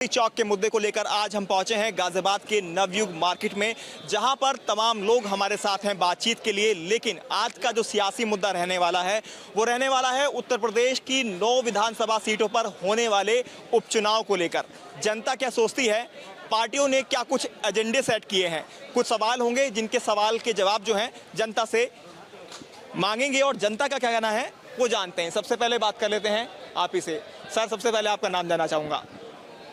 चौक के मुद्दे को लेकर आज हम पहुंचे हैं गाजियाबाद के नवयुग मार्केट में, जहां पर तमाम लोग हमारे साथ हैं बातचीत के लिए। लेकिन आज का जो सियासी मुद्दा रहने वाला है वो रहने वाला है उत्तर प्रदेश की 9 विधानसभा सीटों पर होने वाले उपचुनाव को लेकर। जनता क्या सोचती है, पार्टियों ने क्या कुछ एजेंडे सेट किए हैं, कुछ सवाल होंगे जिनके सवाल के जवाब जो हैं जनता से मांगेंगे और जनता का क्या कहना है वो जानते हैं। सबसे पहले बात कर लेते हैं आप ही से। सर, सबसे पहले आपका नाम जानना चाहूँगा।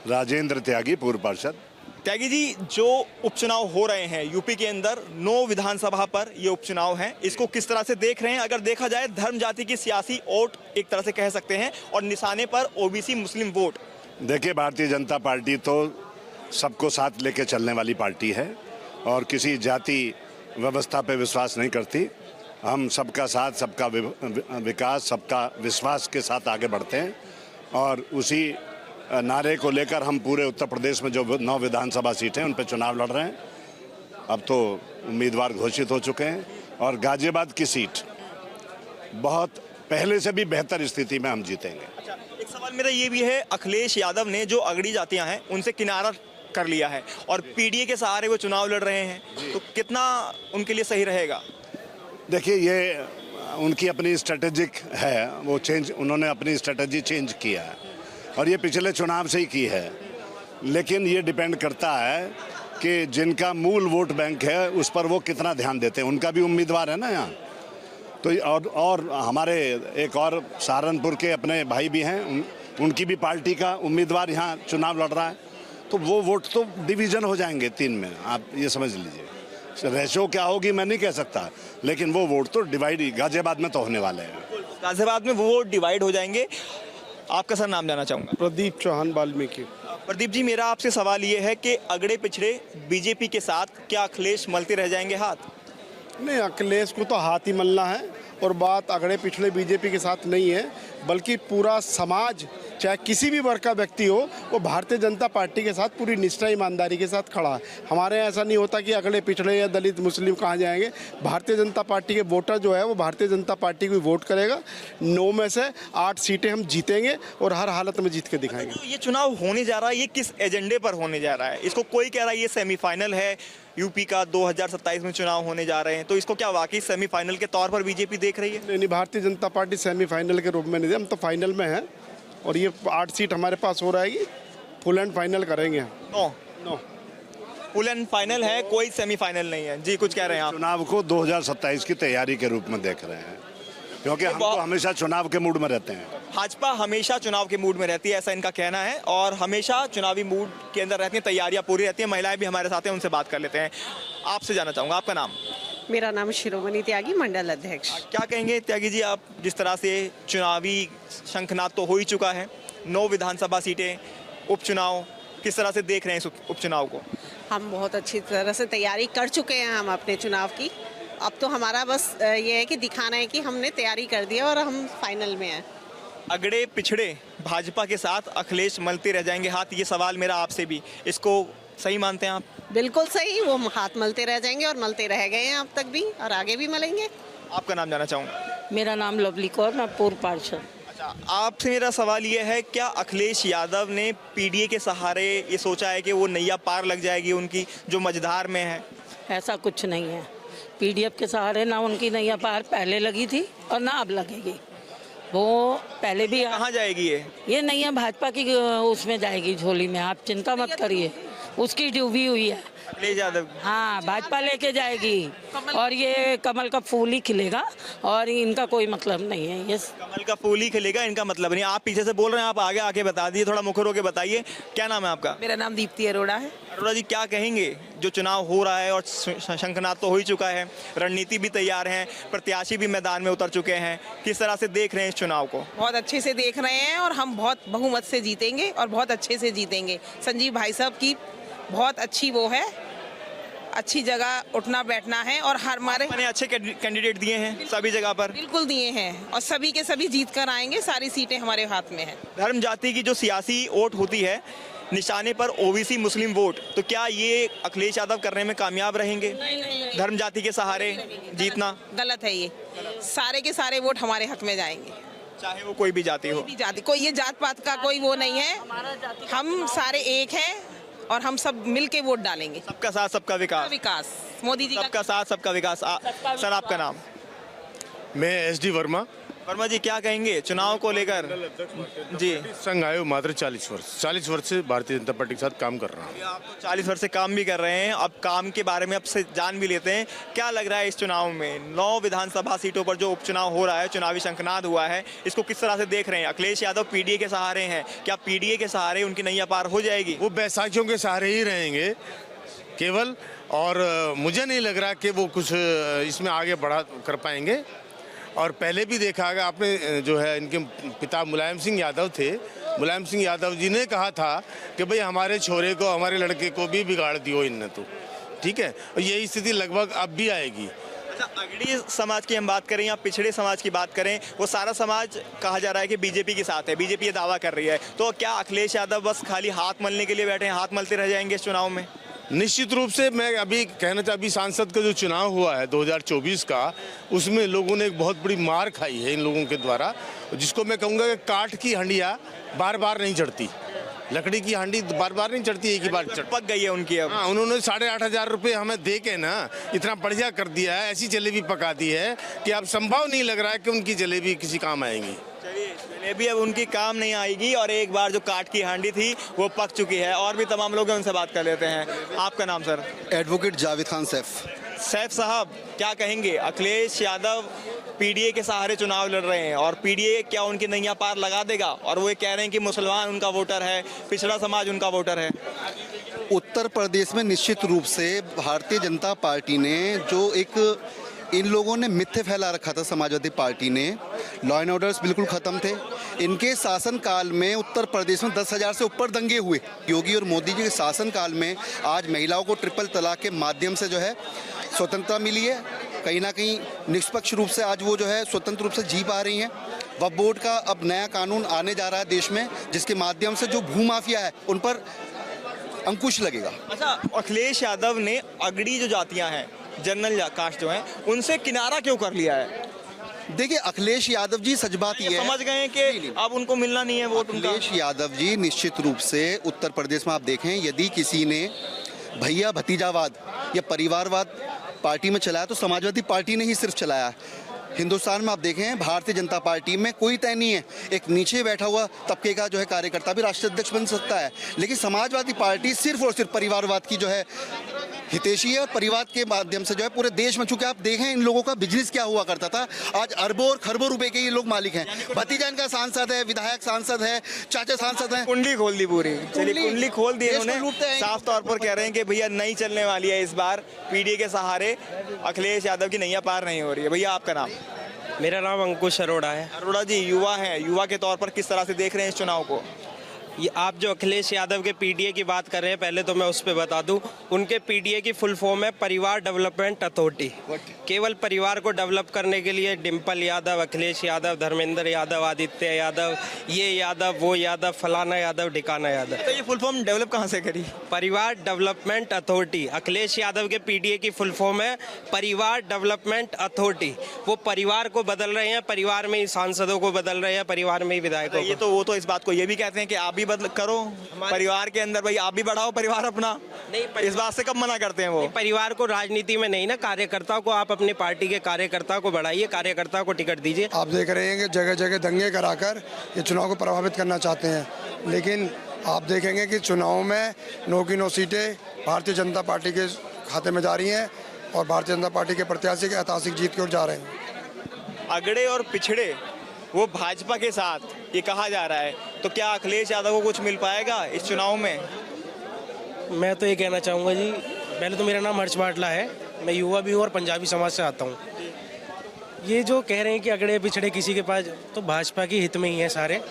राजेंद्र त्यागी, पूर्व पार्षद। त्यागी जी, जो उपचुनाव हो रहे हैं यूपी के अंदर 9 विधानसभा पर ये उपचुनाव हैं, इसको किस तरह से देख रहे हैं? अगर देखा जाए धर्म जाति की सियासी वोट एक तरह से कह सकते हैं और निशाने पर ओबीसी मुस्लिम वोट। देखिए, भारतीय जनता पार्टी तो सबको साथ लेके चलने वाली पार्टी है और किसी जाति व्यवस्था पे विश्वास नहीं करती। हम सबका साथ, सबका विकास, सबका विश्वास के साथ आगे बढ़ते हैं और उसी नारे को लेकर हम पूरे उत्तर प्रदेश में जो 9 विधानसभा सीटें उन पर चुनाव लड़ रहे हैं। अब तो उम्मीदवार घोषित हो चुके हैं और गाजियाबाद की सीट बहुत पहले से भी बेहतर स्थिति में हम जीतेंगे। अच्छा, एक सवाल मेरा ये भी है, अखिलेश यादव ने जो अगड़ी जातियां हैं उनसे किनारा कर लिया है और पीडीए के सहारे वो चुनाव लड़ रहे हैं, तो कितना उनके लिए सही रहेगा? देखिए, ये उनकी अपनी स्ट्रेटेजिक है, वो उन्होंने अपनी स्ट्रेटजी चेंज किया है और ये पिछले चुनाव से ही की है। लेकिन ये डिपेंड करता है कि जिनका मूल वोट बैंक है उस पर वो कितना ध्यान देते हैं। उनका भी उम्मीदवार है ना यहाँ, तो और हमारे एक और सहारनपुर के अपने भाई भी हैं, उनकी भी पार्टी का उम्मीदवार यहाँ चुनाव लड़ रहा है। तो वो वोट तो डिवीज़न हो जाएंगे 3 में, आप ये समझ लीजिए। रेशो क्या होगी मैं नहीं कह सकता, लेकिन वो वोट तो डिवाइड गाजियाबाद में तो होने वाले हैं। गाजियाबाद में वो वोट डिवाइड हो जाएंगे। आपका सर नाम जानना चाहूँगा। प्रदीप चौहान, वाल्मीकि। प्रदीप जी, मेरा आपसे सवाल ये है कि अगड़े पिछड़े बीजेपी के साथ क्या अखिलेश मलते रह जाएंगे हाथ? नहीं, अखिलेश को तो हाथ ही मलना है और बात अगड़े पिछड़े बीजेपी के साथ नहीं है, बल्कि पूरा समाज, चाहे किसी भी वर्ग का व्यक्ति हो, वो भारतीय जनता पार्टी के साथ पूरी निष्ठा ईमानदारी के साथ खड़ा है। हमारे यहाँ ऐसा नहीं होता कि अगड़े पिछड़े या दलित मुस्लिम कहाँ जाएंगे। भारतीय जनता पार्टी के वोटर जो है वो भारतीय जनता पार्टी को वोट करेगा। 9 में से 8 सीटें हम जीतेंगे और हर हालत में जीत के दिखाएंगे। तो ये चुनाव होने जा रहा है, ये किस एजेंडे पर होने जा रहा है? इसको कोई कह रहा है ये सेमीफाइनल है, यूपी का 2027 में चुनाव होने जा रहे हैं, तो इसको क्या वाकई सेमीफाइनल के तौर पर बीजेपी देख रही है? नहीं, भारतीय जनता पार्टी सेमीफाइनल के रूप में नहीं, हम तो फाइनल में हैं और ये 8 सीट हमारे पास हो रहेगी। फुल एंड फाइनल करेंगे हम। नो फुल एंड फाइनल है, कोई सेमीफाइनल नहीं है। जी, कुछ कह रहे हैं आप? चुनाव को 2027 की तैयारी के रूप में देख रहे हैं, क्योंकि हम तो हमेशा चुनाव के मूड में रहते हैं। भाजपा हमेशा चुनाव के मूड में रहती है, ऐसा इनका कहना है, और हमेशा चुनावी मूड के अंदर रहती हैं, तैयारियां पूरी रहती हैं। महिलाएं भी हमारे साथ हैं, उनसे बात कर लेते हैं। आपसे जानना चाहूँगा, आपका नाम? मेरा नाम शिरोमणि त्यागी, मंडल अध्यक्ष। क्या कहेंगे त्यागी जी, आप जिस तरह से चुनावी शंखनाद तो हो ही चुका है, 9 विधानसभा सीटें, उपचुनाव, किस तरह से देख रहे हैं इस उपचुनाव को? हम बहुत अच्छी तरह से तैयारी कर चुके हैं हम अपने चुनाव की। अब तो हमारा बस ये है कि दिखाना है कि हमने तैयारी कर दी है और हम फाइनल में हैं। अगड़े पिछड़े भाजपा के साथ अखिलेश मलते रह जाएंगे हाथ, ये सवाल मेरा आपसे भी, इसको सही मानते हैं आप? बिल्कुल सही, वो हाथ मलते रह जाएंगे और मलते रह गए हैं अब तक भी और आगे भी मलेंगे। आपका नाम जानना चाहूँगा। मेरा नाम लवली कौर, मैं पूर्व पार्षद। अच्छा, आपसे मेरा सवाल ये है, क्या अखिलेश यादव ने पीडीए के सहारे ये सोचा है कि वो नैया पार लग जाएगी उनकी जो मझधार में है? ऐसा कुछ नहीं है। पीडीएफ के सहारे ना उनकी नैया पार पहले लगी थी और ना अब लगेगी। वो पहले भी कहाँ जाएगी ये नैया भाजपा की उसमें जाएगी, झोली में। आप चिंता मत करिए, उसकी डूबी हुई है अखिलेश यादव। हाँ, भाजपा लेके जाएगी और ये कमल का फूल ही खिलेगा और इनका कोई मतलब नहीं है। ये कमल का फूल ही खिलेगा, इनका मतलब नहीं। आप पीछे से बोल रहे हैं, आप आगे आके बता दीजिए, थोड़ा मुखर होके बताइए। क्या नाम है आपका? मेरा नाम दीप्ति अरोड़ा है। अरोड़ा जी, क्या कहेंगे, जो चुनाव हो रहा है और शंखनाद तो हो ही चुका है, रणनीति भी तैयार है, प्रत्याशी भी मैदान में उतर चुके हैं, किस तरह से देख रहे हैं इस चुनाव को? बहुत अच्छे से देख रहे हैं और हम बहुत बहुमत से जीतेंगे और बहुत अच्छे से जीतेंगे। संजीव भाई साहब की बहुत अच्छी वो है, अच्छी जगह उठना बैठना है और हमारे मैंने अच्छे कैंडिडेट दिए हैं सभी जगह पर। बिल्कुल दिए हैं और सभी के सभी जीत कर आएंगे। सारी सीटें हमारे हाथ में हैं। धर्म जाति की जो सियासी वोट होती है, निशाने पर ओबीसी मुस्लिम वोट, तो क्या ये अखिलेश यादव करने में कामयाब रहेंगे? धर्म जाति के सहारे जीतना गलत है ये। सारे के सारे वोट हमारे हक में जाएंगे। चाहे वो कोई भी जाति हो। कोई भी जाति, कोई ये जात पात का कोई वो नहीं है, हम सारे एक हैं और हम सब मिल के वोट डालेंगे। सबका साथ सबका विकास, विकास मोदी जी का। सबका साथ सबका विकास। सर आपका नाम? मैं SD वर्मा, वर्मा जी क्या कहेंगे चुनाव को लेकर? जी, संघ आयोग मात्र 40 वर्ष से भारतीय जनता पार्टी के साथ काम कर रहा हूँ। आप तो 40 वर्ष से काम भी कर रहे हैं, अब काम के बारे में आपसे जान भी लेते हैं। क्या लग रहा है इस चुनाव में 9 विधानसभा सीटों पर जो उपचुनाव हो रहा है, चुनावी शंखनाद हुआ है, इसको किस तरह से देख रहे हैं? अखिलेश यादव PDA के सहारे हैं, क्या PDA के सहारे उनकी नैया पार हो जाएगी? वो बैसाखियों के सहारे ही रहेंगे केवल, और मुझे नहीं लग रहा कि वो कुछ इसमें आगे बढ़ा कर पाएंगे। और पहले भी देखा होगा आपने, जो है इनके पिता मुलायम सिंह यादव थे, मुलायम सिंह यादव जी ने कहा था कि भाई हमारे छोरे को, हमारे लड़के को भी बिगाड़ दियो इनने, तो ठीक है। और यही स्थिति लगभग अब भी आएगी। अच्छा, अगड़ी समाज की हम बात करें या पिछड़े समाज की बात करें, वो सारा समाज कहा जा रहा है कि BJP के साथ है, BJP ये दावा कर रही है, तो क्या अखिलेश यादव बस खाली हाथ मलने के लिए बैठे हैं, हाथ मलते रह जाएंगे इस चुनाव में? निश्चित रूप से मैं अभी कहना चाहता, अभी सांसद का जो चुनाव हुआ है 2024 का, उसमें लोगों ने एक बहुत बड़ी मार खाई है इन लोगों के द्वारा, जिसको मैं कहूँगा कि काठ की हंडिया बार बार नहीं चढ़ती, लकड़ी की हांडी बार बार नहीं चढ़ती, एक ही बार पक गई है उनकी अब। हाँ, उन्होंने 8,500 रुपये हमें दे के ना इतना बढ़िया कर दिया है, ऐसी जलेबी पका दी है कि अब संभव नहीं लग रहा है कि उनकी जलेबी किसी काम आएंगी। चलिए, जलेबी अब उनकी काम नहीं आएगी, और एक बार जो काठ की हांडी थी वो पक चुकी है। और भी तमाम लोग हैं, उनसे बात कर लेते हैं। आपका नाम सर? एडवोकेट जावेद खान सैफ। सैफ साहब क्या कहेंगे? अखिलेश यादव PDA के सहारे चुनाव लड़ रहे हैं, और PDA क्या उनकी नैया पार लगा देगा? और वो ये कह रहे हैं कि मुसलमान उनका वोटर है, पिछड़ा समाज उनका वोटर है। उत्तर प्रदेश में निश्चित रूप से भारतीय जनता पार्टी ने जो एक इन लोगों ने मिथ्य फैला रखा था, समाजवादी पार्टी ने, लॉ एंड ऑर्डर्स बिल्कुल ख़त्म थे। इनके शासनकाल में उत्तर प्रदेश में 10,000 से ऊपर दंगे हुए। योगी और मोदी जी के शासनकाल में आज महिलाओं को ट्रिपल तलाक के माध्यम से जो है स्वतंत्रता मिली है, कहीं ना कहीं निष्पक्ष रूप से आज वो जो है स्वतंत्र रूप से जी पा रही हैं। वक्फ बोर्ड का अब नया कानून आने जा रहा है देश में, जिसके माध्यम से जो भूमाफिया है उन पर अंकुश लगेगा। अच्छा, अखिलेश यादव ने अगड़ी जो जातियां हैं, जनरल कास्ट जो हैं, उनसे किनारा क्यों कर लिया है? देखिए, अखिलेश यादव जी, सच बात ये समझ गए हैं कि अब उनको मिलना नहीं है वोट उनका। अखिलेश यादव जी निश्चित रूप से उत्तर प्रदेश में आप देखें, यदि किसी ने भैया भतीजावाद या परिवारवाद पार्टी में चलाया तो समाजवादी पार्टी ने ही सिर्फ चलाया। हिंदुस्तान में आप देखें, भारतीय जनता पार्टी में कोई तय नहीं है, एक नीचे बैठा हुआ तबके का जो है कार्यकर्ता भी राष्ट्रीय अध्यक्ष बन सकता है, लेकिन समाजवादी पार्टी सिर्फ और सिर्फ परिवारवाद की जो है हितैषी है, और परिवार के माध्यम से जो है पूरे देश में, चूंकि आप देखें इन लोगों का बिजनेस क्या हुआ करता था, आज अरबों और खरबों रुपए के ये लोग मालिक हैं। भतीजा इनका सांसद है, विधायक सांसद है, चाचा सांसद हैं। कुंडली खोल दी पूरी। चलिए, कुंडली खोल दी देश को इन्होंने, लूटते हैं। साफ तौर पर कह रहे हैं कि भैया नहीं चलने वाली है इस बार, PDA के सहारे अखिलेश यादव की नैया पार नहीं हो रही है। भैया आपका नाम? मेरा नाम अंकुश अरोड़ा है। अरोड़ा जी, युवा हैं, युवा के तौर पर किस तरह से देख रहे हैं इस चुनाव को? ये आप जो अखिलेश यादव के PDA की बात कर रहे हैं, पहले तो मैं उस पर बता दूं, उनके PDA की फुल फॉर्म है परिवार डेवलपमेंट अथॉरिटी। केवल परिवार को डेवलप करने के लिए डिम्पल यादव, अखिलेश यादव, धर्मेंद्र यादव, आदित्य यादव, ये यादव, वो यादव, फलाना यादव, ढिकाना यादव। तो ये फुल फॉर्म डेवलप कहाँ से करी? परिवार डेवलपमेंट अथॉरिटी। अखिलेश यादव के PDA की फुल फॉर्म है परिवार डेवलपमेंट अथॉरिटी। वो परिवार को बदल रहे हैं, परिवार में ही सांसदों को बदल रहे हैं, परिवार में ही विधायकों ये को। तो वो तो इस बात को ये भी कहते हैं कि आप भी बदल करो परिवार के अंदर, भाई आप भी बढ़ाओ परिवार अपना। नहीं, इस बात से कब मना करते हैं वो? परिवार को राजनीति में नहीं ना, कार्यकर्ता को आप अपनी पार्टी के कार्यकर्ता को बढ़ाइए, कार्यकर्ता को टिकट दीजिए। आप देख रहे हैं कि जगह जगह दंगे कराकर ये चुनाव को प्रभावित करना चाहते हैं, लेकिन आप देखेंगे कि चुनाव में 9 की 9 सीटें भारतीय जनता पार्टी के खाते में जा रही हैं, और भारतीय जनता पार्टी के प्रत्याशी की ऐतिहासिक जीत की ओर जा रहे हैं। अगड़े और पिछड़े वो भाजपा के साथ, ये कहा जा रहा है, तो क्या अखिलेश यादव को कुछ मिल पाएगा इस चुनाव में? मैं तो ये कहना चाहूँगा जी, पहले तो मेरा नाम हर्ष बाटला है, मैं युवा भी हूँ और पंजाबी समाज से आता हूँ। ये जो कह रहे हैं कि अगड़े पिछड़े किसी के पास, तो भाजपा के हित में ही है, सारे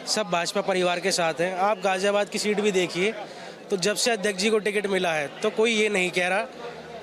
सब भाजपा परिवार के साथ हैं। आप गाजियाबाद की सीट भी देखिए, तो जब से अध्यक्ष जी को टिकट मिला है तो कोई ये नहीं कह रहा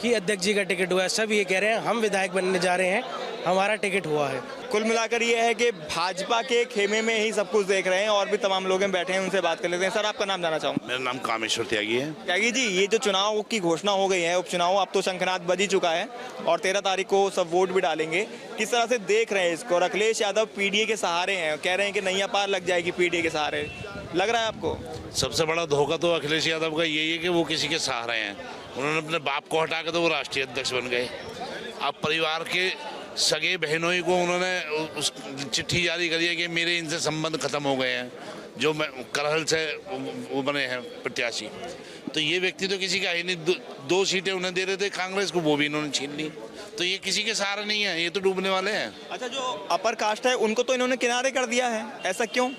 कि अध्यक्ष जी का टिकट हुआ है। सब ये कह रहे हैं हम विधायक बनने जा रहे हैं, हमारा टिकट हुआ है। कुल मिलाकर ये है कि भाजपा के खेमे में ही सब कुछ देख रहे हैं और भी तमाम लोग हैं बैठे हैं, उनसे बात कर लेते हैं। सर, आपका नाम जानना चाहूँगा। मेरा नाम कामेश्वर त्यागी है। त्यागी जी, ये जो चुनाव की घोषणा हो गई है, उपचुनाव अब तो शंखनाद बज ही चुका है और 13 तारीख को सब वोट भी डालेंगे, किस तरह से देख रहे हैं इसको? और अखिलेश यादव पीडीए के सहारे हैं, कह रहे हैं कि नैया पार लग जाएगी पीडीए के सहारे, लग रहा है आपको? सबसे बड़ा धोखा तो अखिलेश यादव का यही है कि वो किसी के सहारे हैं। उन्होंने अपने बाप को हटा के तो वो राष्ट्रीय अध्यक्ष बन गए। अब परिवार के सगे बहनों ही को उन्होंने उस चिट्ठी जारी करी है कि मेरे इनसे संबंध खत्म हो गए हैं, जो मैं करहल से वो बने हैं प्रत्याशी। तो ये व्यक्ति तो किसी का ही नहीं। दो सीटें उन्हें दे रहे थे कांग्रेस को, वो भी इन्होंने छीन ली। तो ये किसी के सहारे नहीं है, ये तो डूबने वाले हैं। अच्छा, जो अपर कास्ट है उनको तो इन्होंने किनारे कर दिया है, ऐसा क्यों?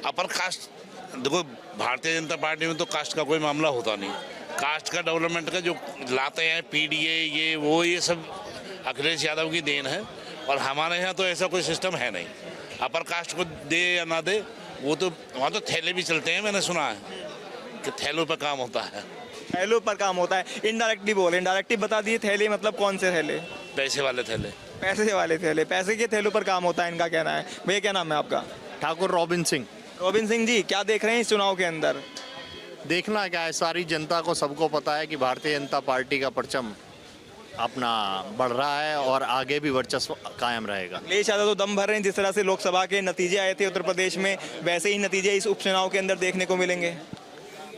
अपर कास्ट, देखो भारतीय जनता पार्टी में तो कास्ट का कोई मामला होता नहीं। कास्ट का डेवलपमेंट का जो लाते हैं पीडीए ये सब अखिलेश यादव की देन है। और हमारे यहाँ तो ऐसा कोई सिस्टम है नहीं। अपर कास्ट को दे या ना दे, वो तो वहाँ तो थैले भी चलते हैं, मैंने सुना है कि थैलों पर काम होता है। थैलों पर काम होता है। इनडायरेक्टली बोले, इनडायरेक्टली बता दिए। थैले मतलब कौन से थैले? पैसे वाले थैले। पैसे वाले थैले, पैसे के थैलों पर काम होता है, इनका कहना है। भैया, क्या नाम है आपका? ठाकुर रॉबिन सिंह। रॉबिन सिंह जी, क्या देख रहे हैं इस चुनाव के अंदर? देखना क्या है, सारी जनता को सबको पता है कि भारतीय जनता पार्टी का परचम अपना बढ़ रहा है और आगे भी वर्चस्व कायम रहेगा। अखिलेश यादव तो दम भर रहे हैं, जिस तरह से लोकसभा के नतीजे आए थे उत्तर प्रदेश में, वैसे ही नतीजे इस उपचुनाव के अंदर देखने को मिलेंगे।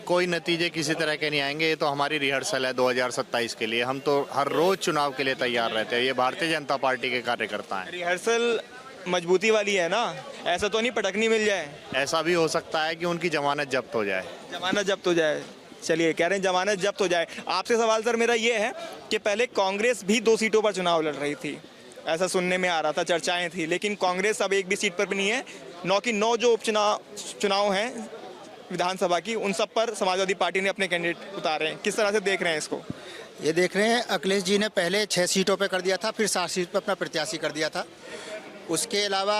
कोई नतीजे किसी तरह के नहीं आएंगे। ये तो हमारी रिहर्सल है 2027 के लिए। हम तो हर रोज चुनाव के लिए तैयार रहते हैं। ये भारतीय जनता पार्टी के कार्यकर्ता हैं। रिहर्सल मजबूती वाली है ना, ऐसा तो नहीं पटकनी मिल जाए? ऐसा भी हो सकता है कि उनकी जमानत जब्त हो जाए। जमानत जब्त हो जाए? चलिए, कह रहे हैं जमानत जब्त हो जाए। आपसे सवाल सर मेरा ये है कि पहले कांग्रेस भी 2 सीटों पर चुनाव लड़ रही थी, ऐसा सुनने में आ रहा था, चर्चाएं थी, लेकिन कांग्रेस अब एक भी सीट पर भी नहीं है। 9 की 9 जो चुनाव हैं विधानसभा की, उन सब पर समाजवादी पार्टी ने अपने कैंडिडेट उतारे हैं। किस तरह से देख रहे हैं इसको? ये देख रहे हैं, अखिलेश जी ने पहले 6 सीटों पर कर दिया था, फिर 7 सीट पर अपना प्रत्याशी कर दिया था। उसके अलावा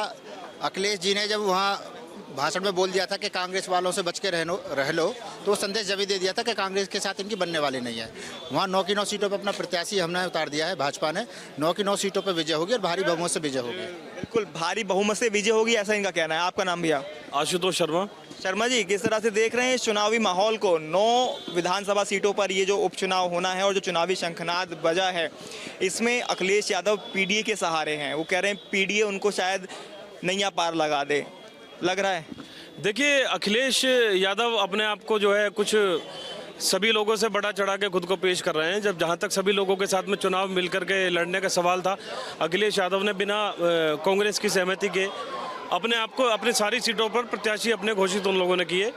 अखिलेश जी ने जब वहाँ भाषण में बोल दिया था कि कांग्रेस वालों से बच के रह लो, तो वो संदेश जब ही दे दिया था कि कांग्रेस के साथ इनकी बनने वाली नहीं है। वहाँ 9 की 9 सीटों पर अपना प्रत्याशी हमने उतार दिया है। भाजपा ने 9 की 9 सीटों पर विजय होगी और भारी बहुमत से विजय होगी। बिल्कुल भारी बहुमत से विजय होगी, ऐसा इनका कहना है। आपका नाम भैया? आशुतोष शर्मा। शर्मा जी, किस तरह से देख रहे हैं इस चुनावी माहौल को? 9 विधानसभा सीटों पर ये जो उपचुनाव होना है और जो चुनावी शंखनाद बजा है, इसमें अखिलेश यादव पीडीए के सहारे हैं। वो कह रहे हैं पीडीए उनको शायद नैया पार लगा दे, लग रहा है? देखिए, अखिलेश यादव अपने आप को जो है कुछ सभी लोगों से बड़ा चढ़ा के खुद को पेश कर रहे हैं। जब जहां तक सभी लोगों के साथ में चुनाव मिलकर के लड़ने का सवाल था, अखिलेश यादव ने बिना कांग्रेस की सहमति के अपने आप को अपनी सारी सीटों पर प्रत्याशी अपने घोषित उन लोगों ने किए।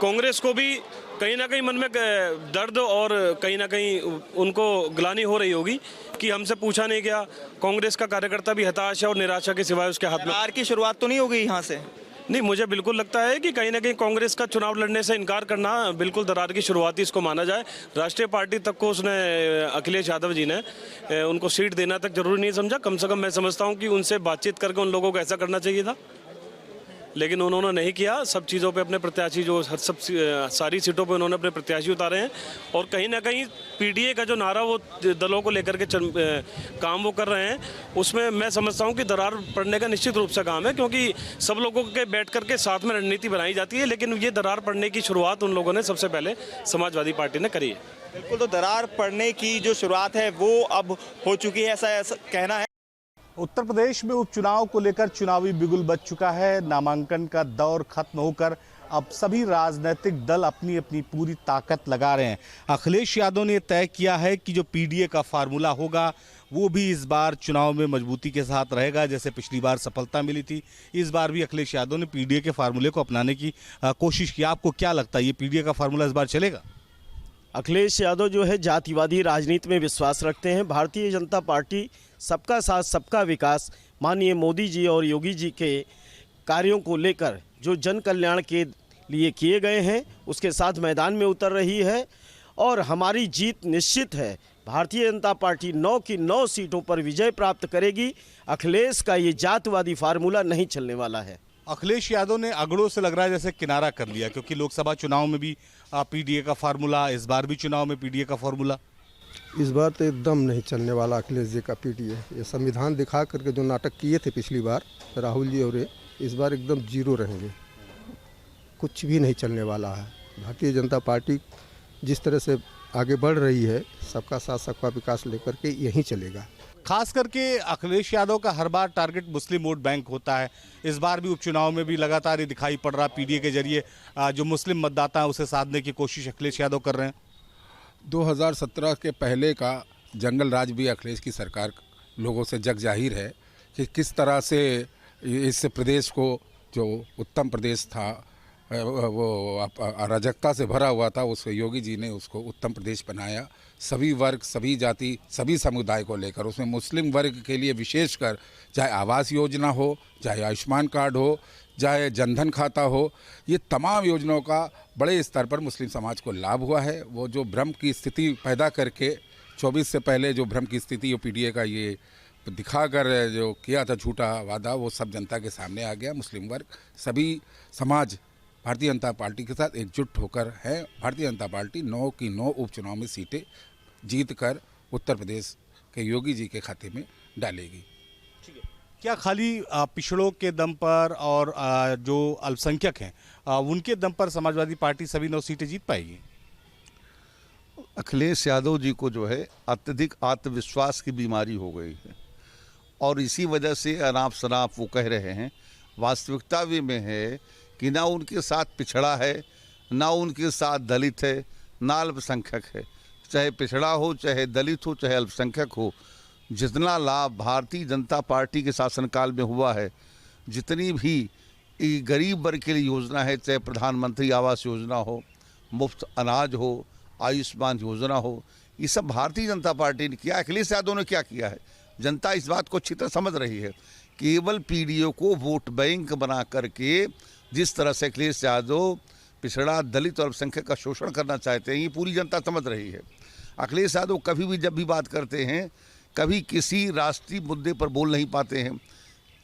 कांग्रेस को भी कहीं ना कहीं मन में दर्द और कहीं ना कहीं उनको ग्लानि हो रही होगी कि हमसे पूछा नहीं गया। कांग्रेस का कार्यकर्ता भी हताश है और निराशा के सिवाय उसके हाथ में दरार की शुरुआत तो नहीं होगी यहाँ से? नहीं, मुझे बिल्कुल लगता है कि कहीं ना कहीं कांग्रेस का चुनाव लड़ने से इनकार करना बिल्कुल दरार की शुरुआती इसको माना जाए। राष्ट्रीय पार्टी तक को उसने अखिलेश यादव जी ने उनको सीट देना तक जरूरी नहीं समझा। कम से कम मैं समझता हूं कि उनसे बातचीत करके उन लोगों को ऐसा करना चाहिए था, लेकिन उन्होंने नहीं किया। सब चीज़ों पे अपने प्रत्याशी जो सारी सीटों पे उन्होंने अपने प्रत्याशी उतारे हैं और कहीं ना कहीं पीडीए का जो नारा वो दलों को लेकर के काम वो कर रहे हैं, उसमें मैं समझता हूं कि दरार पड़ने का निश्चित रूप से काम है, क्योंकि सब लोगों के बैठ करके साथ में रणनीति बनाई जाती है, लेकिन ये दरार पड़ने की शुरुआत उन लोगों ने सबसे पहले समाजवादी पार्टी ने करी है। बिल्कुल, तो दरार पड़ने की जो शुरुआत है वो अब हो चुकी है, ऐसा कहना है। उत्तर प्रदेश में उपचुनाव को लेकर चुनावी बिगुल बज चुका है। नामांकन का दौर खत्म होकर अब सभी राजनीतिक दल अपनी अपनी पूरी ताकत लगा रहे हैं। अखिलेश यादव ने तय किया है कि जो पीडीए का फार्मूला होगा वो भी इस बार चुनाव में मजबूती के साथ रहेगा। जैसे पिछली बार सफलता मिली थी, इस बार भी अखिलेश यादव ने पीडीए के फार्मूले को अपनाने की कोशिश की। आपको क्या लगता है, ये पीडीए का फार्मूला इस बार चलेगा? अखिलेश यादव जो है जातिवादी राजनीति में विश्वास रखते हैं। भारतीय जनता पार्टी सबका साथ सबका विकास माननीय मोदी जी और योगी जी के कार्यों को लेकर जो जन कल्याण के लिए किए गए हैं उसके साथ मैदान में उतर रही है और हमारी जीत निश्चित है। भारतीय जनता पार्टी 9 की 9 सीटों पर विजय प्राप्त करेगी। अखिलेश का ये जातिवादी फार्मूला नहीं चलने वाला है। अखिलेश यादव ने अगड़ों से लग रहा है जैसे किनारा कर लिया, क्योंकि लोकसभा चुनाव में भी पीडीए का फार्मूला, इस बार भी चुनाव में पीडीए का फार्मूला। इस बार तो एकदम नहीं चलने वाला अखिलेश जी का पीडीए। ये संविधान दिखा करके जो नाटक किए थे पिछली बार राहुल जी और ये, इस बार एकदम जीरो रहेंगे, कुछ भी नहीं चलने वाला है। भारतीय जनता पार्टी जिस तरह से आगे बढ़ रही है, सबका साथ सबका विकास लेकर के यहीं चलेगा। खास करके अखिलेश यादव का हर बार टारगेट मुस्लिम वोट बैंक होता है। इस बार भी उपचुनाव में भी लगातार ये दिखाई पड़ रहा, पीडीए के जरिए जो मुस्लिम मतदाता है उसे साधने की कोशिश अखिलेश यादव कर रहे हैं। 2017 के पहले का जंगल राज भी अखिलेश की सरकार लोगों से जग जाहिर है कि किस तरह से इस प्रदेश को, जो उत्तम प्रदेश था वो अराजकता से भरा हुआ था, उस योगी जी ने उसको उत्तम प्रदेश बनाया। सभी वर्ग, सभी जाति, सभी समुदाय को लेकर, उसमें मुस्लिम वर्ग के लिए विशेषकर, चाहे आवास योजना हो, चाहे आयुष्मान कार्ड हो, चाहे जनधन खाता हो, ये तमाम योजनाओं का बड़े स्तर पर मुस्लिम समाज को लाभ हुआ है। वो जो भ्रम की स्थिति पैदा करके 24 से पहले जो भ्रम की स्थिति पीडीए का ये दिखाकर जो किया था झूठा वादा, वो सब जनता के सामने आ गया। मुस्लिम वर्ग, सभी समाज भारतीय जनता पार्टी के साथ एकजुट होकर है। भारतीय जनता पार्टी 9 की 9 उपचुनाव में सीटें जीत कर उत्तर प्रदेश के योगी जी के खाते में डालेगी। क्या खाली पिछड़ों के दम पर और जो अल्पसंख्यक हैं उनके दम पर समाजवादी पार्टी सभी 9 सीटें जीत पाएगी? अखिलेश यादव जी को जो है अत्यधिक आत्मविश्वास की बीमारी हो गई है और इसी वजह से अनाप शनाप वो कह रहे हैं। वास्तविकता भी में है कि ना उनके साथ पिछड़ा है, ना उनके साथ दलित है, ना अल्पसंख्यक है। चाहे पिछड़ा हो, चाहे दलित हो, चाहे अल्पसंख्यक हो, जितना लाभ भारतीय जनता पार्टी के शासनकाल में हुआ है, जितनी भी गरीब वर्ग के लिए योजना है, चाहे प्रधानमंत्री आवास योजना हो, मुफ्त अनाज हो, आयुष्मान योजना हो, ये सब भारतीय जनता पार्टी ने किया। अखिलेश यादव ने क्या किया है? जनता इस बात को अच्छी तरह समझ रही है। केवल पीडीए को वोट बैंक बना करके जिस तरह से अखिलेश यादव पिछड़ा, दलित और अल्पसंख्यक का शोषण करना चाहते हैं, ये पूरी जनता समझ रही है। अखिलेश यादव कभी भी जब भी बात करते हैं, कभी किसी राष्ट्रीय मुद्दे पर बोल नहीं पाते हैं।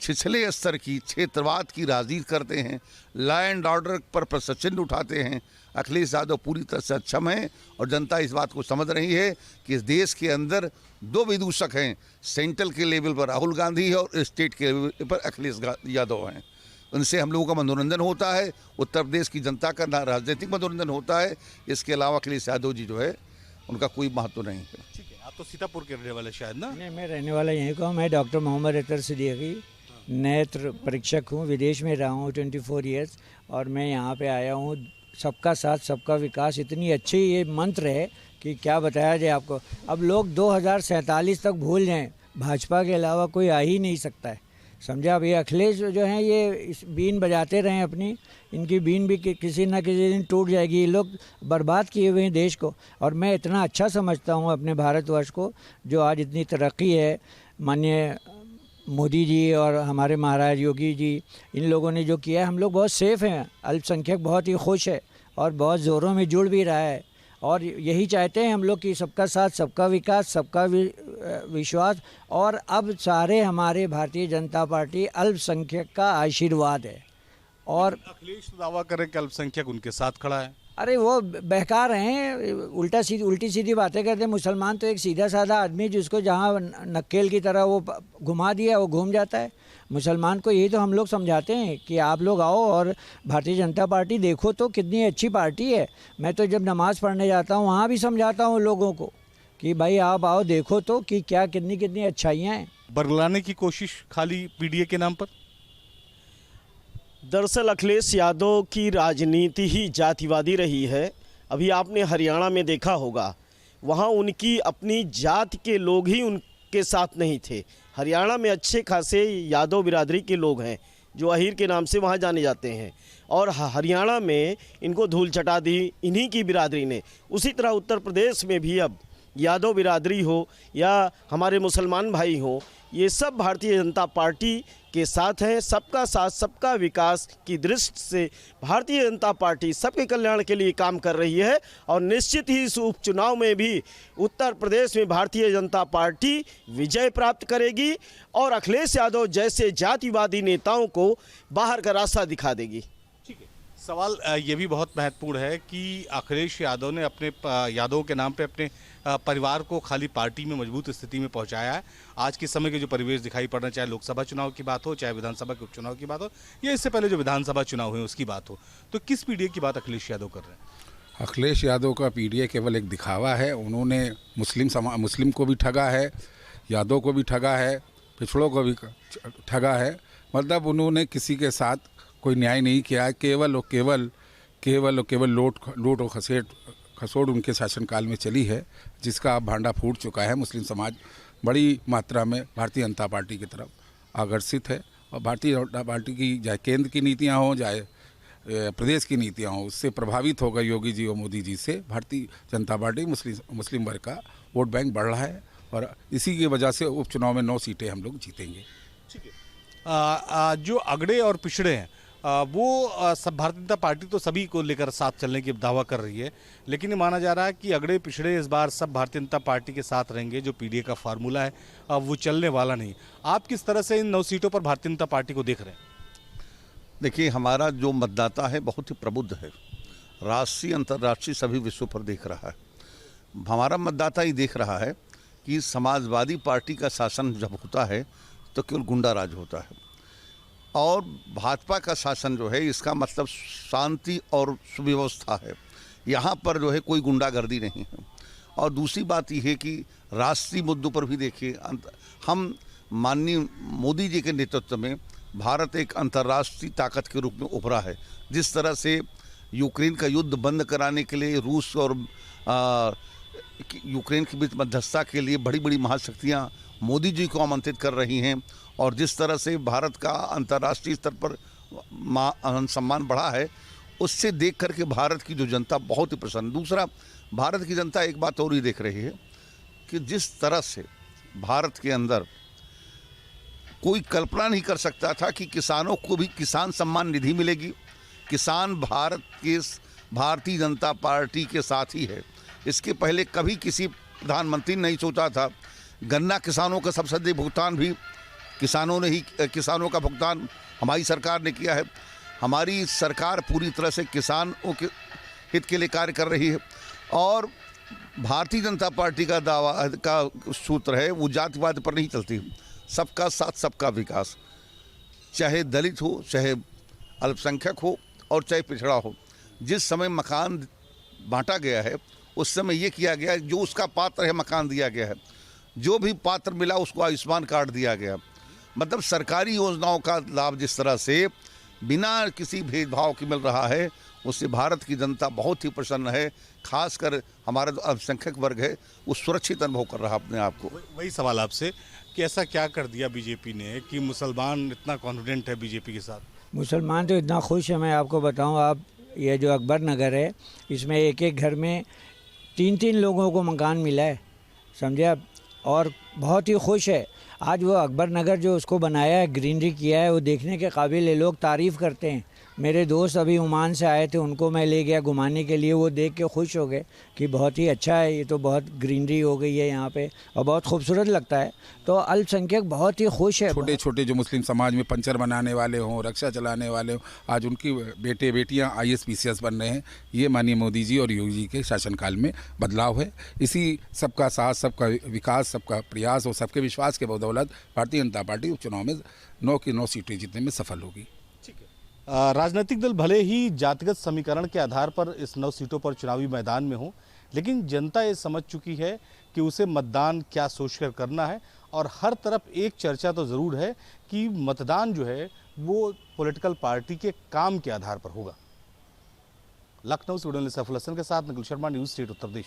छिछले स्तर की क्षेत्रवाद की राजनीति करते हैं, लॉ एंड ऑर्डर पर प्रश्न उठाते हैं। अखिलेश यादव पूरी तरह से अक्षम हैं और जनता इस बात को समझ रही है कि इस देश के अंदर 2 विदूषक हैं। सेंट्रल के लेवल पर राहुल गांधी है और स्टेट के लेवल पर अखिलेश यादव हैं। उनसे हम लोगों का मनोरंजन होता है, उत्तर प्रदेश की जनता का ना राजनीतिक मनोरंजन होता है। इसके अलावा अखिलेश यादव जी जो है उनका कोई महत्व नहीं है। ठीक है, आप तो सीतापुर के रहने वाले शायद ना? नहीं, मैं रहने वाला यहीं का हूँ। मैं डॉक्टर मोहम्मद अतर सिद्दीकी नेत्र परीक्षक हूँ। विदेश में रहा हूँ 24 ईयर्स और मैं यहाँ पे आया हूँ। सबका साथ सबका विकास, इतनी अच्छी ये मंत्र है कि क्या बताया जाए आपको। अब लोग 2047 तक भूल जाएं, भाजपा के अलावा कोई आ ही नहीं सकता है, समझा। अब ये अखिलेश जो हैं ये इस बीन बजाते रहें अपनी, इनकी बीन भी किसी ना किसी दिन टूट जाएगी। ये लोग बर्बाद किए हुए हैं देश को और मैं इतना अच्छा समझता हूँ अपने भारतवर्ष को, जो आज इतनी तरक्की है। माननीय मोदी जी और हमारे महाराज योगी जी, इन लोगों ने जो किया है, हम लोग बहुत सेफ हैं। अल्पसंख्यक बहुत ही खुश है और बहुत ज़ोरों में जुड़ भी रहा है और यही चाहते हैं हम लोग कि सबका साथ सबका विकास, सबका विश्वास। और अब सारे हमारे भारतीय जनता पार्टी अल्पसंख्यक का आशीर्वाद है। और अखिलेश दावा करें कि अल्पसंख्यक उनके साथ खड़ा है। अरे वो बहका रहे हैं, उल्टी सीधी बातें करते हैं। मुसलमान तो एक सीधा साधा आदमी, जिसको जहाँ नक्केल की तरह वो घुमा दिया वो घूम जाता है। मुसलमान को यही तो हम लोग समझाते हैं कि आप लोग आओ और भारतीय जनता पार्टी देखो तो कितनी अच्छी पार्टी है। मैं तो जब नमाज़ पढ़ने जाता हूँ वहाँ भी समझाता हूँ लोगों को कि भाई आप आओ देखो तो कि क्या कितनी अच्छाइयाँ हैं। बरगलाने की कोशिश खाली पीडीए के नाम पर। दरअसल अखिलेश यादव की राजनीति ही जातिवादी रही है। अभी आपने हरियाणा में देखा होगा, वहाँ उनकी अपनी जात के लोग ही उनके साथ नहीं थे। हरियाणा में अच्छे खासे यादव बिरादरी के लोग हैं जो अहीर के नाम से वहाँ जाने जाते हैं और हरियाणा में इनको धूल चटा दी इन्हीं की बिरादरी ने। उसी तरह उत्तर प्रदेश में भी अब यादव बिरादरी हो या हमारे मुसलमान भाई हों, ये सब भारतीय जनता पार्टी के साथ हैं। सबका साथ सबका विकास की दृष्टि से भारतीय जनता पार्टी सबके कल्याण के लिए काम कर रही है और निश्चित ही इस उपचुनाव में भी उत्तर प्रदेश में भारतीय जनता पार्टी विजय प्राप्त करेगी और अखिलेश यादव जैसे जातिवादी नेताओं को बाहर का रास्ता दिखा देगी। सवाल ये भी बहुत महत्वपूर्ण है कि अखिलेश यादव ने अपने यादव के नाम पे अपने परिवार को खाली पार्टी में मजबूत स्थिति में पहुंचाया है। आज के समय के जो परिवेश दिखाई पड़ रहा है, चाहे लोकसभा चुनाव की बात हो, चाहे विधानसभा के उपचुनाव की बात हो, या इससे पहले जो विधानसभा चुनाव हुए उसकी बात हो, तो किस पीडीए की बात अखिलेश यादव कर रहे हैं? अखिलेश यादव का पीडीए केवल एक दिखावा है। उन्होंने मुस्लिम को भी ठगा है, यादव को भी ठगा है, पिछड़ों को भी ठगा है। मतलब उन्होंने किसी के साथ कोई न्याय नहीं किया है। केवल और केवल लूट और खसोड़ उनके शासनकाल में चली है, जिसका अब भांडा फूट चुका है। मुस्लिम समाज बड़ी मात्रा में भारतीय जनता पार्टी की तरफ आकर्षित है और भारतीय जनता पार्टी की चाहे केंद्र की नीतियां हों, चाहे प्रदेश की नीतियां हों, उससे प्रभावित होकर योगी जी और मोदी जी से भारतीय जनता पार्टी मुस्लिम वर्ग का वोट बैंक बढ़ रहा है और इसी की वजह से उपचुनाव में 9 सीटें हम लोग जीतेंगे। ठीक है। जो अगड़े और पिछड़े हैं वो सब भारतीय जनता पार्टी तो सभी को लेकर साथ चलने की दावा कर रही है, लेकिन ये माना जा रहा है कि अगड़े पिछड़े इस बार सब भारतीय जनता पार्टी के साथ रहेंगे। जो पीडीए का फार्मूला है वो चलने वाला नहीं। आप किस तरह से इन 9 सीटों पर भारतीय जनता पार्टी को देख रहे हैं? देखिए, हमारा जो मतदाता है बहुत ही प्रबुद्ध है, राष्ट्रीय अंतर्राष्ट्रीय सभी विश्व पर देख रहा है। हमारा मतदाता ही देख रहा है कि समाजवादी पार्टी का शासन जब होता है तो केवल गुंडा राज होता है, और भाजपा का शासन जो है इसका मतलब शांति और सुव्यवस्था है। यहाँ पर जो है कोई गुंडागर्दी नहीं है। और दूसरी बात यह है कि राष्ट्रीय मुद्दों पर भी देखिए, हम माननीय मोदी जी के नेतृत्व में भारत एक अंतर्राष्ट्रीय ताकत के रूप में उभरा है। जिस तरह से यूक्रेन का युद्ध बंद कराने के लिए रूस और यूक्रेन के बीच मध्यस्थता के लिए बड़ी बड़ी महाशक्तियाँ मोदी जी को आमंत्रित कर रही हैं, और जिस तरह से भारत का अंतर्राष्ट्रीय स्तर पर सम्मान बढ़ा है, उससे देख करके भारत की जो जनता बहुत ही प्रसन्न। दूसरा, भारत की जनता एक बात और ही देख रही है कि जिस तरह से भारत के अंदर कोई कल्पना नहीं कर सकता था कि किसानों को भी किसान सम्मान निधि मिलेगी। किसान भारत के भारतीय जनता पार्टी के साथ ही है। इसके पहले कभी किसी प्रधानमंत्री ने नहीं सोचा था। गन्ना किसानों का सब्सिडी भुगतान भी किसानों का भुगतान हमारी सरकार ने किया है। हमारी सरकार पूरी तरह से किसानों के हित के लिए कार्य कर रही है। और भारतीय जनता पार्टी का दावा का सूत्र है वो जातिवाद पर नहीं चलती। सबका साथ सबका विकास, चाहे दलित हो, चाहे अल्पसंख्यक हो और चाहे पिछड़ा हो। जिस समय मकान बांटा गया है उस समय ये किया गया है, जो उसका पात्र है मकान दिया गया है, जो भी पात्र मिला उसको आयुष्मान कार्ड दिया गया। मतलब सरकारी योजनाओं का लाभ जिस तरह से बिना किसी भेदभाव के मिल रहा है, उससे भारत की जनता बहुत ही प्रसन्न है। खासकर हमारा जो अल्पसंख्यक वर्ग है वो सुरक्षित अनुभव कर रहा अपने आप को। वही सवाल आपसे कि ऐसा क्या कर दिया बीजेपी ने कि मुसलमान इतना कॉन्फिडेंट है बीजेपी के साथ? मुसलमान तो इतना खुश है, मैं आपको बताऊं। आप ये जो अकबर नगर है, इसमें एक एक घर में 3-3 लोगों को मकान मिला है, समझे आप, और बहुत ही खुश है। आज वो अकबर नगर जो उसको बनाया है, ग्रीनरी किया है, वो देखने के काबिल है। लोग तारीफ़ करते हैं। मेरे दोस्त अभी ओमान से आए थे, उनको मैं ले गया घुमाने के लिए। वो देख के खुश हो गए कि बहुत ही अच्छा है, ये तो बहुत ग्रीनरी हो गई है यहाँ पे और बहुत खूबसूरत लगता है। तो अल्पसंख्यक बहुत ही खुश है। छोटे छोटे जो मुस्लिम समाज में पंचर बनाने वाले हों, रक्षा चलाने वाले हों, आज उनकी बेटे बेटियाँ IAS PCS बन रहे हैं। ये माननीय मोदी जी और योगी जी के शासनकाल में बदलाव है। इसी सबका साथ, सबका विकास, सबका प्रयास और सबके विश्वास के बदौलत भारतीय जनता पार्टी उपचुनाव में 9 की 9 सीटें जीतने में सफल होगी। राजनीतिक दल भले ही जातिगत समीकरण के आधार पर इस 9 सीटों पर चुनावी मैदान में हो, लेकिन जनता ये समझ चुकी है कि उसे मतदान क्या सोचकर करना है। और हर तरफ एक चर्चा तो ज़रूर है कि मतदान जो है वो पॉलिटिकल पार्टी के काम के आधार पर होगा। लखनऊ से सैफुल हसन के साथ निखिल शर्मा, न्यूज़ स्टेट उत्तर प्रदेश।